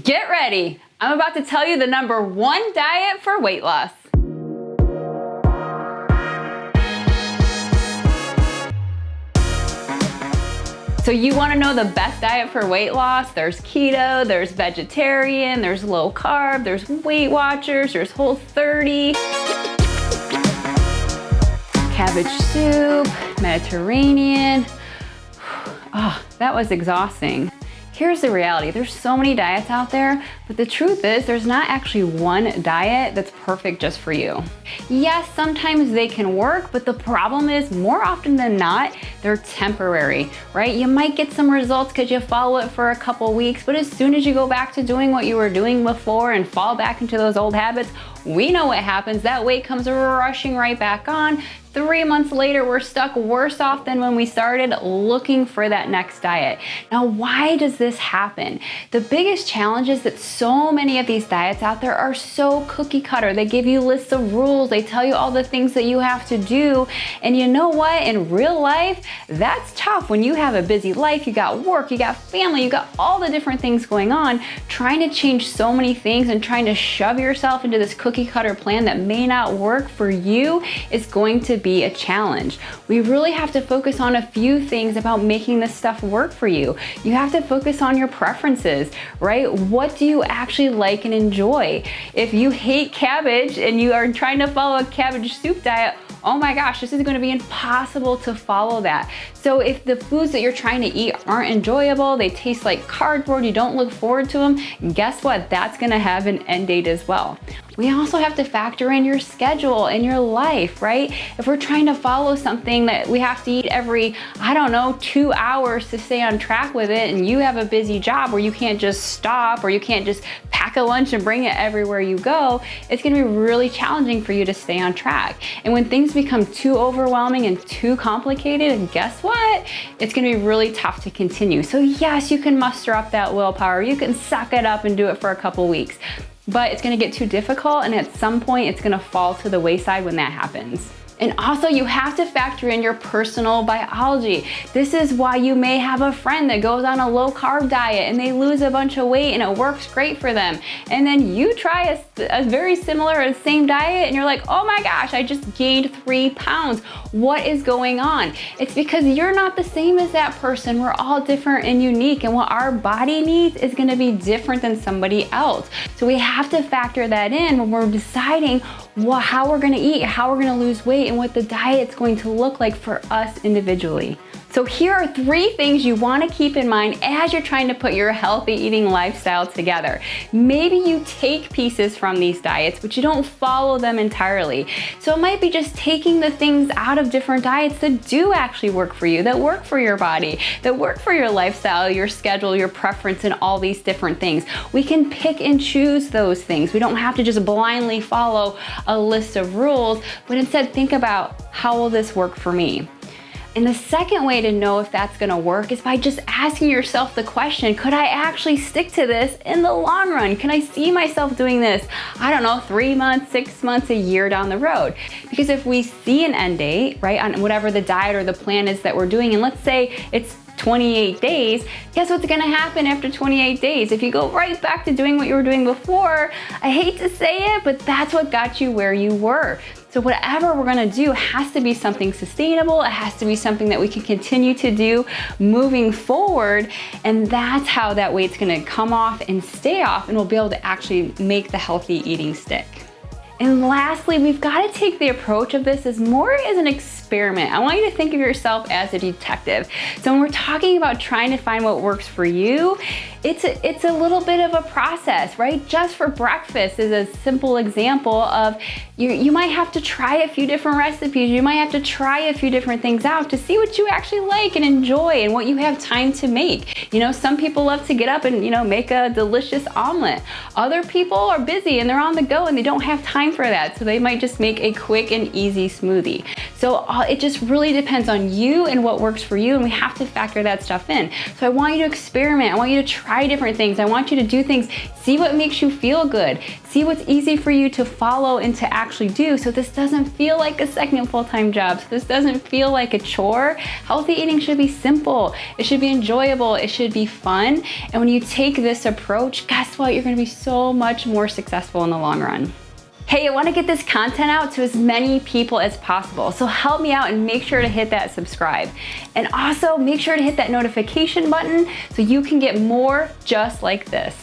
Get ready. I'm about to tell you the #1 diet for weight loss. So you want to know the best diet for weight loss? There's keto, there's vegetarian, there's low carb, there's Weight Watchers, there's Whole30, cabbage soup, Mediterranean. Oh, that was exhausting. Here's the reality. There's so many diets out there, but the truth is there's not actually one diet that's perfect just for you. Yes, sometimes they can work, but the problem is more often than not, they're temporary, right? You might get some results because you follow it for a couple weeks, but as soon as you go back to doing what you were doing before and fall back into those old habits, we know what happens. That weight comes rushing right back on. 3 months later, we're stuck worse off than when we started looking for that next diet. Now, why does this happen? The biggest challenge is that so many of these diets out there are so cookie cutter. They give you lists of rules. They tell you all the things that you have to do. And you know what? In real life, that's tough. When you have a busy life, you got work, you got family, you got all the different things going on, trying to change so many things and trying to shove yourself into this cookie cutter plan that may not work for you is going to be a challenge. We really have to focus on a few things about making this stuff work for you. You have to focus on your preferences, right? What do you actually like and enjoy? If you hate cabbage and you are trying to follow a cabbage soup diet, oh my gosh, this is going to be impossible to follow that. So if the foods that you're trying to eat aren't enjoyable, they taste like cardboard, you don't look forward to them, guess what? That's going to have an end date as well. We also have to factor in your schedule and your life, right? If we're trying to follow something that we have to eat every, 2 hours to stay on track with it, and you have a busy job where you can't just stop or you can't just pack a lunch and bring it everywhere you go, it's gonna be really challenging for you to stay on track. And when things become too overwhelming and too complicated, guess what? It's gonna be really tough to continue. So yes, you can muster up that willpower. You can suck it up and do it for a couple weeks. But it's gonna get too difficult, and at some point it's gonna fall to the wayside when that happens. And also you have to factor in your personal biology. This is why you may have a friend that goes on a low carb diet and they lose a bunch of weight and it works great for them. And then you try a very similar or same diet and you're like, oh my gosh, I just gained 3 pounds. What is going on? It's because you're not the same as that person. We're all different and unique, and what our body needs is gonna be different than somebody else. So we have to factor that in when we're deciding how we're gonna eat, how we're gonna lose weight, and what the diet's going to look like for us individually. So here are 3 things you want to keep in mind as you're trying to put your healthy eating lifestyle together. Maybe you take pieces from these diets, but you don't follow them entirely. So it might be just taking the things out of different diets that do actually work for you, that work for your body, that work for your lifestyle, your schedule, your preference, and all these different things. We can pick and choose those things. We don't have to just blindly follow a list of rules, but instead think about, how will this work for me? And the second way to know if that's gonna work is by just asking yourself the question, could I actually stick to this in the long run? Can I see myself doing this, 3 months, 6 months, a year down the road? Because if we see an end date, right, on whatever the diet or the plan is that we're doing, and let's say it's 28 days, guess what's gonna happen after 28 days? If you go right back to doing what you were doing before, I hate to say it, but that's what got you where you were. So whatever we're gonna do has to be something sustainable. It has to be something that we can continue to do moving forward. And that's how that weight's gonna come off and stay off, and we'll be able to actually make the healthy eating stick. And lastly, we've got to take the approach of this as more as an experiment. I want you to think of yourself as a detective. So when we're talking about trying to find what works for you, it's a little bit of a process, right? Just for breakfast is a simple example of you might have to try a few different recipes. You might have to try a few different things out to see what you actually like and enjoy and what you have time to make. Some people love to get up and, make a delicious omelet. Other people are busy and they're on the go and they don't have time for that. So they might just make a quick and easy smoothie. So It just really depends on you and what works for you, and we have to factor that stuff in. So I want you to experiment. I want you to try different things. I want you to do things, see what makes you feel good, see what's easy for you to follow and to actually do, so this doesn't feel like a second full-time job, so this doesn't feel like a chore. Healthy eating should be simple, it should be enjoyable, it should be fun, and when you take this approach, guess what? You're gonna be so much more successful in the long run. Hey, I want to get this content out to as many people as possible, so help me out and make sure to hit that subscribe. And also make sure to hit that notification button so you can get more just like this.